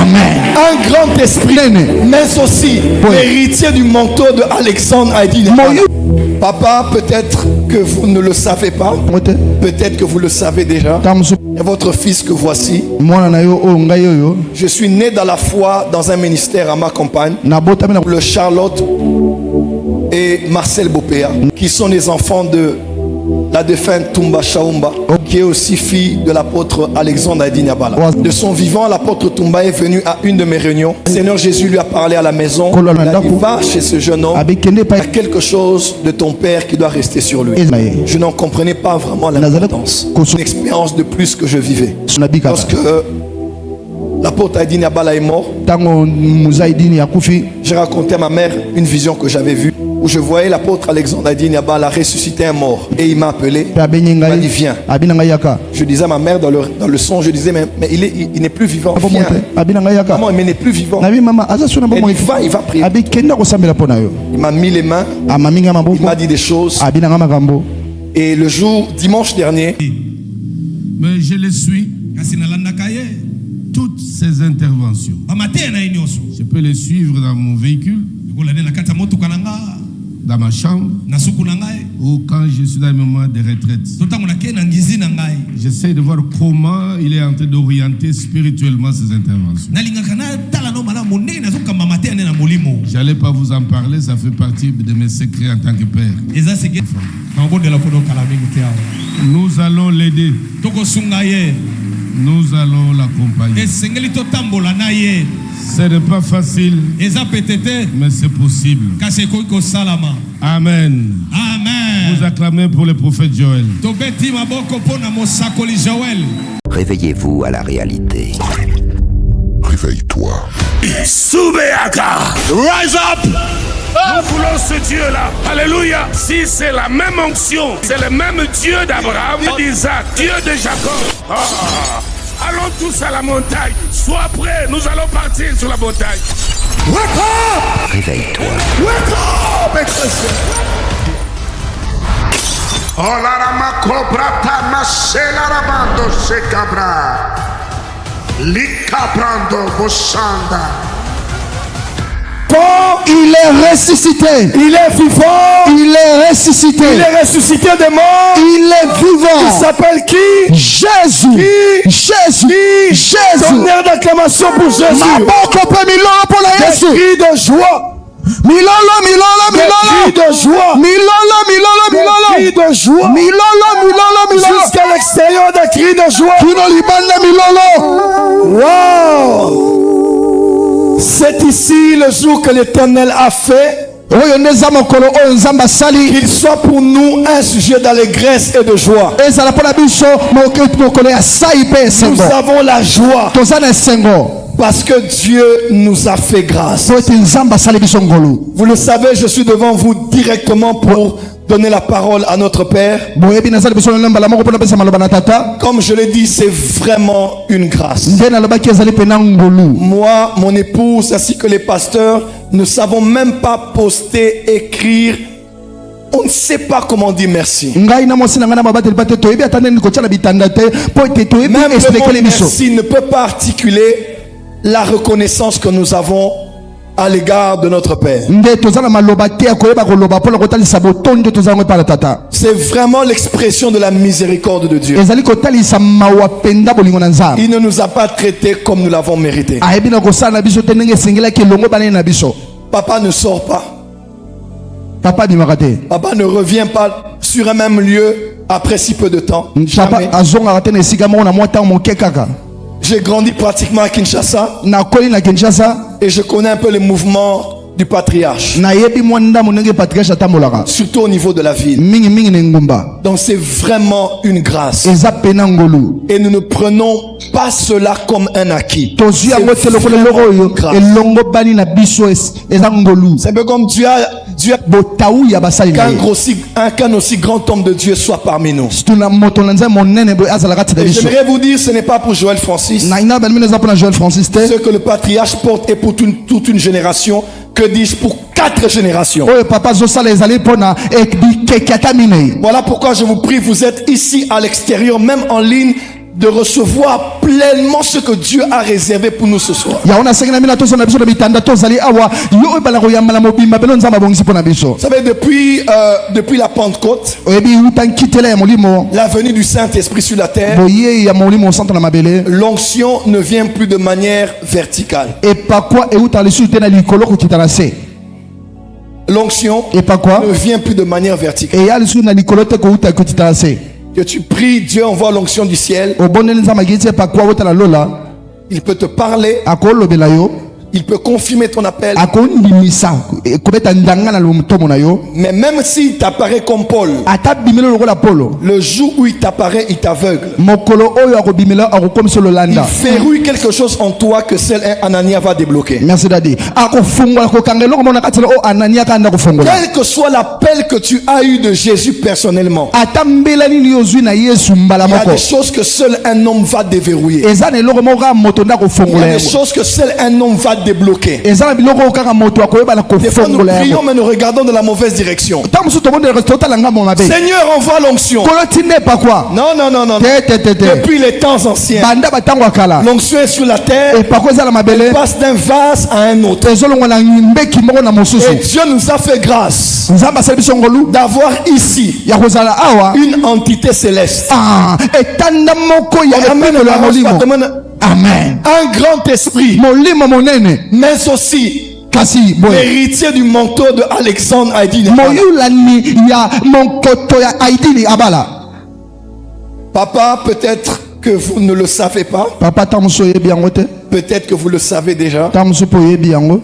Amen. Un grand esprit, mais aussi l'héritier du manteau de Alexandre Haïdine Yabala. Papa, peut-être que vous ne le savez pas, peut-être que vous le savez déjà. Et votre fils que voici, je suis né dans la foi dans un ministère à ma campagne, le Charlotte et Marcel Bopéa, qui sont les enfants de la défunte Toumba Chaoumba, qui est aussi fille de l'apôtre Alexandre Haïdine Yabala. De son vivant, l'apôtre Toumba est venu à une de mes réunions. Le Seigneur Jésus lui a parlé à la maison. Il a dit, va chez ce jeune homme, il y a quelque chose de ton père qui doit rester sur lui. Je n'en comprenais pas vraiment l'importance. Une expérience de plus que je vivais. Lorsque l'apôtre Haïdine Yabala est mort, j'ai raconté à ma mère une vision que j'avais vue, où je voyais l'apôtre Alexandre Haïdine Yabala ressusciter un mort. Et il m'a appelé, il m'a dit viens. Je disais à ma mère dans le son, je disais mais il n'est plus vivant, viens. Maman, mais il n'est plus vivant. Elle dit il va prier. Il m'a mis les mains, il m'a dit des choses. Et le jour, dimanche dernier, mais je le suis. Toutes ces interventions, je peux les suivre dans mon véhicule, dans ma chambre, ou quand je suis dans un moment de retraite. J'essaie de voir comment il est en train d'orienter spirituellement ces interventions. Je n'allais pas vous en parler, ça fait partie de mes secrets en tant que père. Nous allons l'aider. Nous allons l'accompagner. Ce n'est pas facile, mais c'est possible. Amen. Amen. Vous acclamez pour le prophète Joël. Réveillez-vous à la réalité. Réveille-toi. Soubeaka. Rise up. Nous voulons ce Dieu-là. Alléluia. Si c'est la même onction, c'est le même Dieu d'Abraham, d'Isaac, Dieu de Jacob. Allons tous à la montagne. Sois prêt, nous allons partir sur la montagne. Wake up! Réveille-toi. Wake up! Oh la rama cobra tamasela rabando se cabra. Likabrando boshanda. Il est ressuscité. Il est vivant. Il est ressuscité. Il est ressuscité des morts. Il est vivant. Il s'appelle qui? Jésus. Qui? Jésus. Jésus. Tonnerre d'acclamation pour Jésus. Des cris de joie. Milolo, milolo, milolo. Des cris de joie. Milolo, milolo, milolo. Des cris de joie. Milolo, milolo, milolo. Jusqu'à l'extérieur des cris de joie. Kino libanda milolo. Wow. C'est ici le jour que l'Éternel a fait, qu'il soit pour nous un sujet d'allégresse et de joie. Nous avons la joie parce que Dieu nous a fait grâce. Vous le savez, je suis devant vous directement pour donner la parole à notre Père. Comme je l'ai dit, c'est vraiment une grâce. Moi, mon épouse, ainsi que les pasteurs, ne savons même pas poster, écrire. On ne sait pas comment dire merci. Même le mot merci ne peut pas articuler la reconnaissance que nous avons à l'égard de notre Père. C'est vraiment l'expression de la miséricorde de Dieu. Il ne nous a pas traités comme nous l'avons mérité. Papa ne sort pas. Papa ne revient pas sur un même lieu après si peu de temps. Jamais. J'ai grandi pratiquement à Kinshasa et je connais un peu les mouvements du patriarche, surtout au niveau de la ville. Donc c'est vraiment une grâce et nous ne prenons pas cela comme un acquis. C'est un peu comme Dieu qu'un aussi grand homme de Dieu soit parmi nous. Et j'aimerais vous dire, ce n'est pas pour Joël Francis. Ce que le patriarche porte est pour toute une génération. Que dis-je, pour 4 générations. Voilà pourquoi je vous prie, vous êtes ici à l'extérieur, même en ligne. de recevoir pleinement ce que Dieu a réservé pour nous ce soir. Ya ona sengena mina to sona biso na bitanda to zali awa yo bala ko yamala mobimba belo nzamba bongisi pona biso. Vous savez, depuis la Pentecôte, Oyebi utankitela ya molimo. la venue du Saint-Esprit sur la terre, Boye ya molimo centre na mabele. l'onction ne vient plus de manière verticale. Et pas quoi et uta lesu tena likolo ko kitana se. L'onction Et pas quoi ne vient plus de manière verticale. et ya lesu na likolo te ko uta ko kitana se. Que tu pries, Dieu envoie l'onction du ciel. Oboneli nzamba gitse pas quoi uta la lola. Il peut te parler, Akolo belayo. il peut confirmer ton appel. Akondimisa kobeta ndanga na lomutomo na yo. Mais même s'il t'apparaît comme Paul, Ata bimelo lokola polo. le jour où il t'apparaît, il t'aveugle. Mokolo oyo akobimela akokomisa Il lolanda. verrouille quelque chose en toi que seul un Anania va débloquer. Merci Daddy. Akofungwa kokangelo komona katelo o Anania kanda kofungola. Quel que soit l'appel que tu as eu de Jésus personnellement, Ata mbela nini yozwi na Yesu mbala il y a moko. des choses que seul un homme va déverrouiller. Eza na eloko moko moto nda Il y kofungola a yango. des choses que seul un homme va débloquer. Eza na biloko kaka moto akoyeba na Des fois nous kofungola prions yango. mais nous regardons dans la mauvaise direction. Tant musu tobonde restaurant la ngamo mabe. Seigneur, envoie l'onction. Kolotine pas quoi. Non, non, non, non. Te. Depuis les temps anciens, Banda batango akala. l'onction est sur la terre, Et pas quoi za la mabele. passe d'un vase à un autre. Ezolongo na mbeki moko na Et mosusu. Dieu nous a fait grâce Nzamba sabiso ngolu. d'avoir ici Ya kozala awa. une entité céleste. Etanda moko ya Amen. epelo la molimo. Amen. Un grand esprit, Molimo monene. mais aussi Kasi boy. l'héritier du manteau de Alexandre Haïdine. Moyulani ya monkoto ya Aidini abala. Papa, peut-être que vous ne le savez pas, Papa tamuso yebi yango te. peut-être que vous le savez déjà. Tamuso po yebi yango.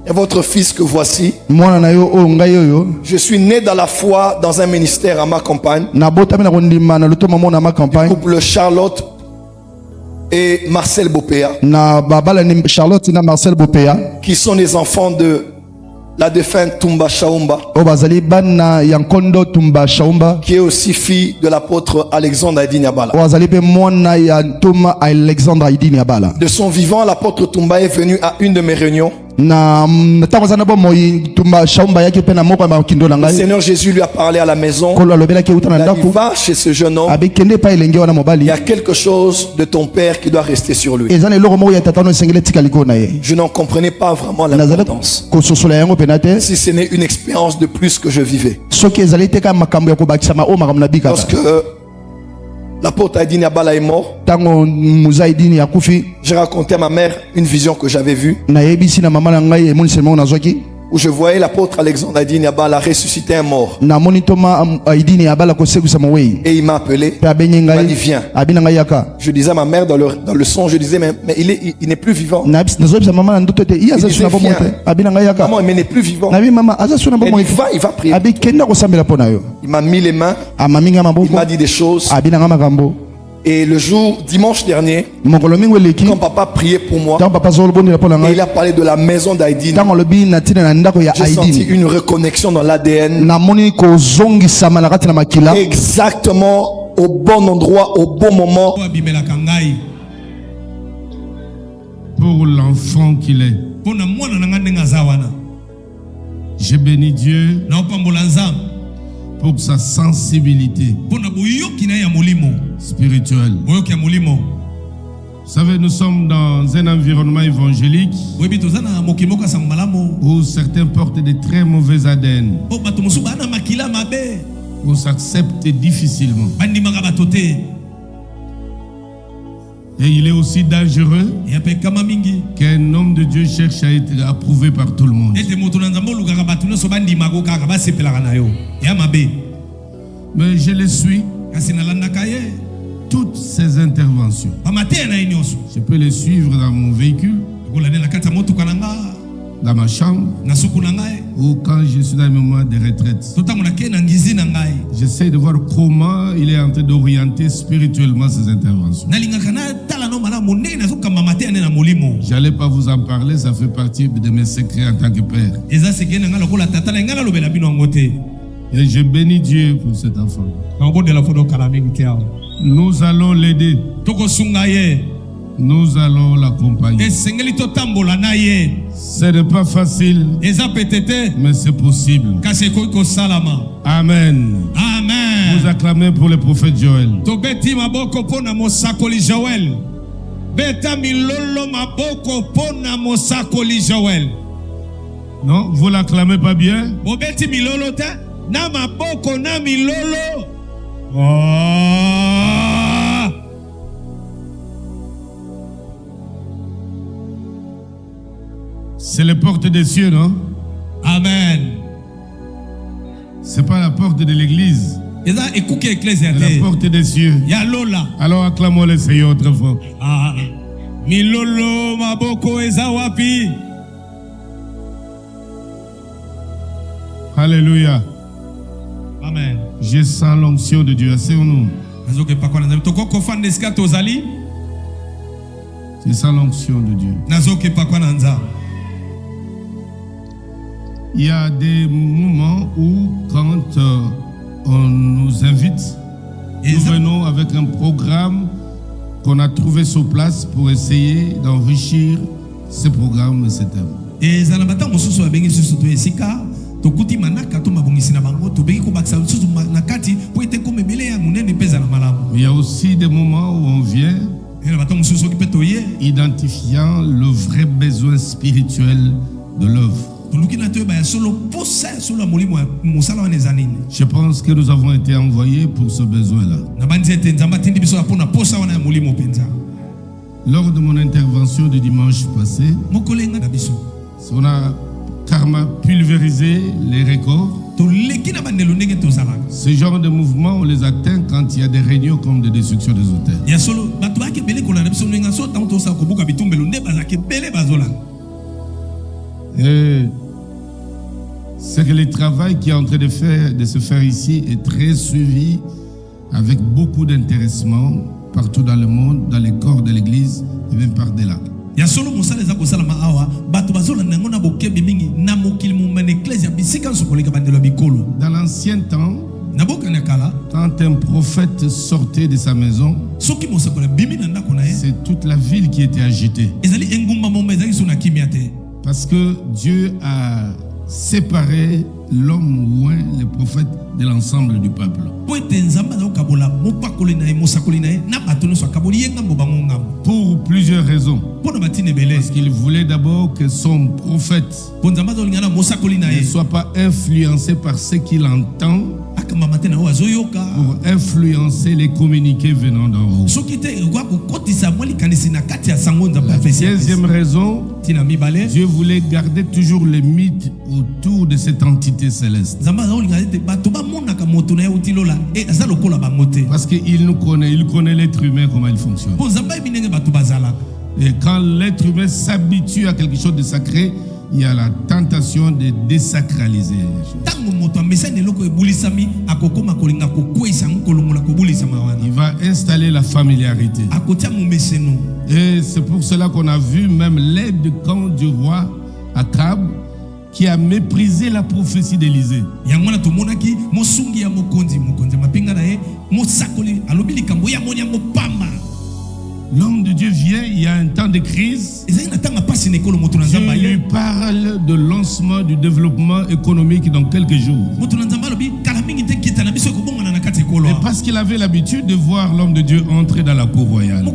Et votre fils que voici, Mwana na yo o ngai yo. je suis né dans la foi dans un ministère à ma campagne, Na bota na kondima na luto mama na ma campagne. couple Charlotte et Marcel Bopéa, Na babala ni Charlotte na Marcel Bopéa. qui sont les enfants de la défunte Tumba Shaumba, O bazali bana yankondo tumba shaumba. qui est aussi fille de l'apôtre Alexandre Haïdine Abala. O bazali pe mwana ya Toma Alexandre Aidini abala. De son vivant, l'apôtre Tumba est venu à une de mes réunions. Na tango zana bo moyi tumba shaumba yake pe na moko ma kindo na Le ngai. Seigneur Jésus lui a parlé à la maison. Kolo alobela ke utana Il a dit, ndako. va chez ce jeune homme. Abi kende pa elenge wana Il mobali. y a quelque chose de ton père qui doit rester sur lui. Ezana eloko moko ya tatano sengele tikaliko na ye. Je n'en comprenais pas vraiment Nazala l'importance. ko sosola yango penate. Si ce n'est une expérience de plus que je vivais. Soki ezali te ka makambo ya kobakisa ma o makambo na bika. Lorsque l'apôtre Haïdine Abala est mort, Tango muzaidini ya kufi j'ai raconté à ma mère une vision que j'avais vue, na yebisi na mama na ngai emoni sema na zoki. où je voyais l'apôtre Alexandre Haïdine Abala ressusciter un mort. Na moni toma Aidini abala ko segusa mawei. Et il m'a appelé. Pe abenye Il m'a ngai. dit, viens. Abina ngai yaka. Je disais à ma mère dans le son, je disais, mais il n'est plus vivant. Na nazobisa mama na ndoto te iya Il za disait, suna bo viens. mote. Abina ngai yaka. Maman, mais il n'est plus vivant. Na bi mama aza suna bo Elle mote. dit, il va prier. Abi kenda ko sambela pona yo. Il m'a mis les mains, Amaminga maboko. il m'a dit des choses. Abina ngama kambo. Et le jour, dimanche dernier, Mokolo mingo leki. quand papa priait pour moi, Tango papa zolo bondi la pona et ngai. il a parlé de la maison d'Haïdine, Tango lobi na tina na ndako ya j'ai senti Aidini. une reconnexion dans l'ADN, Na moni ko zongi sama na kati na makila. exactement au bon endroit, au bon moment. Pour l'enfant qu'il est. Je bénis Dieu pour sa sensibilité spirituelle. Vous savez, nous sommes dans un environnement évangélique où certains portent de très mauvais ADN, où s'accepte difficilement. Et il est aussi dangereux qu'un homme de Dieu cherche à être approuvé par tout le monde. Mais je les suis. Toutes ces interventions. Je peux les suivre dans mon véhicule, dans ma chambre, ou quand je suis dans un moment de retraite. J'essaie de voir comment il est en train d'orienter spirituellement ces interventions. J'allais pas vous en parler, ça fait partie de mes secrets en tant que père. Et je bénis Dieu pour cet enfant. Nous allons l'aider. Nous allons l'accompagner. Ce n'est pas facile, mais c'est possible. Amen. Amen. Vous acclamez pour le prophète Joël. Tobeti maboko pona mosakoli Joël. Beta milolo maboko pona mosakoli Joël. Non, vous l'acclamez pas bien? Bobeti milolo ta na maboko na milolo. Oh. C'est les portes des cieux, non? Amen. C'est pas la porte de l'église. C'est la porte des cieux. Alors acclamons le Seigneur autrefois. Ah. Milolo maboko ezawapi. Alléluia. Amen. Je sens l'onction de Dieu. Asseyons-nous. Je sens l'onction de Dieu. Il y a des moments où, quand on nous invite, nous venons avec un programme qu'on a trouvé sur place pour essayer d'enrichir ce programme et ce thème. Il y a aussi des moments où on vient identifiant le vrai besoin spirituel de l'œuvre. Je pense que nous avons été envoyés pour ce besoin-là. Lors de mon intervention du dimanche passé, on a karma pulvérisé les records. Ce genre de mouvement, on les atteint quand il y a des réunions comme de destruction des hôtels. Et c'est que le travail qui est en train de se faire ici est très suivi avec beaucoup d'intéressement partout dans le monde, dans les corps de l'église et même par-delà. Dans l'ancien temps, quand un prophète sortait de sa maison, c'est toute la ville qui était agitée. Parce que Dieu a séparé l'homme loin, le prophète, de l'ensemble du peuple. Pour plusieurs raisons. Parce qu'il voulait d'abord que son prophète ne soit pas influencé par ce qu'il entend, pour influencer les communiqués venant d'en haut. La deuxième raison, Dieu voulait garder toujours les mythes autour de cette entité céleste. Parce qu'il nous connaît, il connaît l'être humain, comment il fonctionne. Et quand l'être humain s'habitue à quelque chose de sacré, il y a la tentation de désacraliser les choses. Il va installer la familiarité. Et c'est pour cela qu'on a vu même l'aide de camp du roi Akab qui a méprisé la prophétie d'Élisée. L'homme de Dieu vient, il y a un temps de crise. Dieu lui parle de lancement du développement économique dans quelques jours. Et parce qu'il avait l'habitude de voir l'homme de Dieu entrer dans la cour royale. Je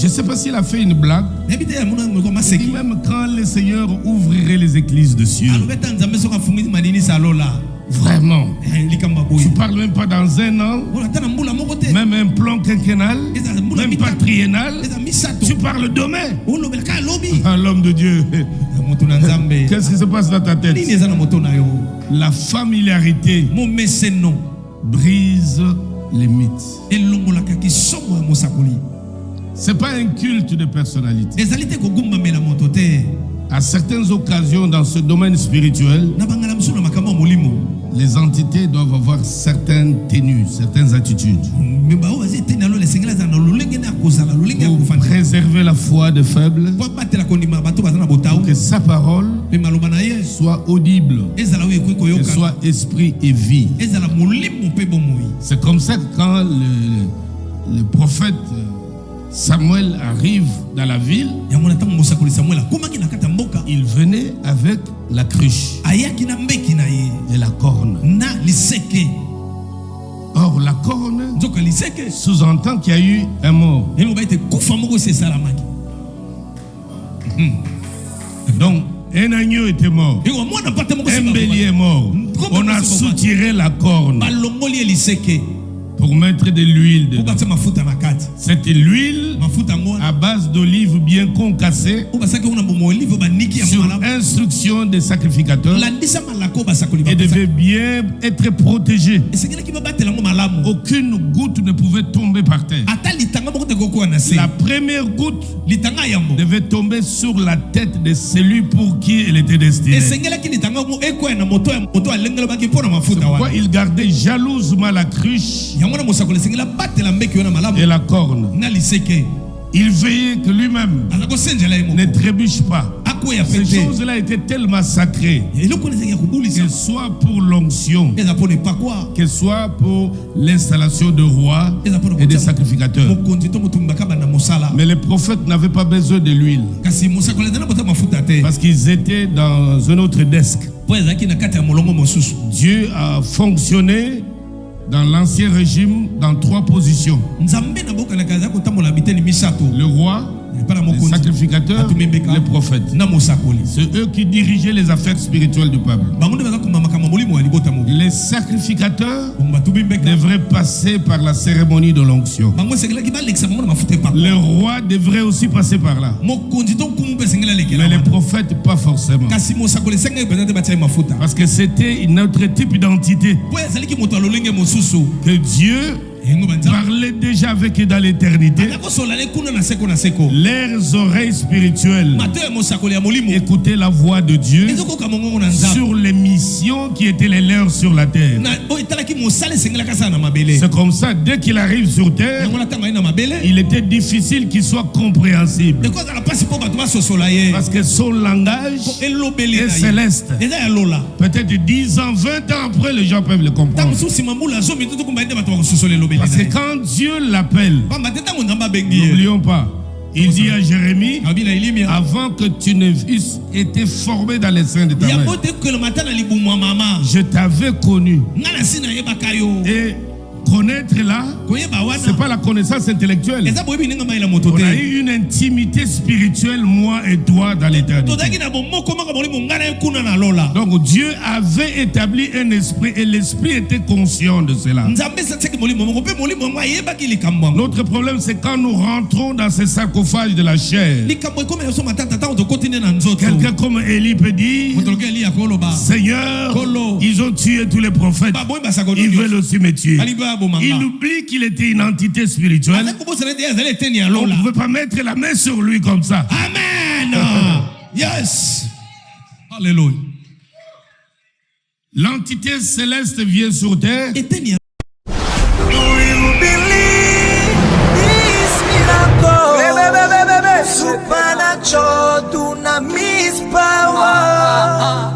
ne sais pas s'il a fait une blague. Et même quand le Seigneur ouvrirait les églises de cieux. Vraiment. Tu ne parles même pas dans un an, même un plan quinquennal, même pas triennal. Tu parles demain. Ah, l'homme de Dieu. Qu'est-ce qui se passe dans ta tête? La familiarité brise les mythes. Ce n'est pas un culte de personnalité. À certaines occasions dans ce domaine spirituel, les entités doivent avoir certaines tenues, certaines attitudes. Pour préserver la foi des faibles, pour que sa parole soit audible, que soit esprit et vie. C'est comme ça que quand le prophète Samuel arrive dans la ville. Il venait avec la cruche et la corne. Or, la corne sous-entend qu'il y a eu un mort. Donc, un agneau était mort. Un bélier est mort. On a soutiré la corne pour mettre de l'huile dedans. Cette huile à base d'olive bien concassée sur instruction des sacrificateurs et devait bien être protégée. Aucune goutte ne pouvait tomber par terre. La première goutte devait tomber sur la tête de celui pour qui elle était destinée. C'est pourquoi il gardait jalousement la cruche et la corne. Il veillait que lui-même ne trébuche pas. Ces choses-là étaient tellement sacrées, que soit pour l'onction, que soit pour l'installation de rois et des sacrificateurs. Mais les prophètes n'avaient pas besoin de l'huile, parce qu'ils étaient dans un autre desk. Dieu a fonctionné dans l'ancien régime dans 3 positions: le roi, les sacrificateurs, les prophètes. C'est eux qui dirigeaient les affaires spirituelles du peuple. Les sacrificateurs devraient passer par la cérémonie de l'onction. Le roi devrait aussi passer par là. Mais les prophètes, pas forcément. Parce que c'était un autre type d'identité que Dieu parlait déjà avec eux dans l'éternité. Leurs oreilles spirituelles écoutaient la voix de Dieu sur les missions qui étaient les leurs sur la terre. C'est comme ça, dès qu'il arrive sur terre, il était difficile qu'il soit compréhensible, parce que son langage est céleste. Peut-être 10 ans, 20 ans après, les gens peuvent le comprendre. Parce que quand Dieu l'appelle, n'oublions pas, il dit à Jérémie: avant que tu ne fusses été formé dans les seins de ta mère, je t'avais connu. Et connaître là, c'est pas la connaissance intellectuelle. On a eu une intimité spirituelle, moi et toi, dans l'éternité. Donc Dieu avait établi un esprit et l'esprit était conscient de cela. Notre problème, c'est quand nous rentrons dans ce sarcophage de la chair. Quelqu'un comme Élie peut dire: Seigneur, ils ont tué tous les prophètes, ils veulent aussi me tuer. Il oublie qu'il était une entité spirituelle. On ne pouvait pas mettre la main sur lui comme ça. Amen. Yes. Alléluia. L'entité céleste vient sur terre. Supernatural dunamis power.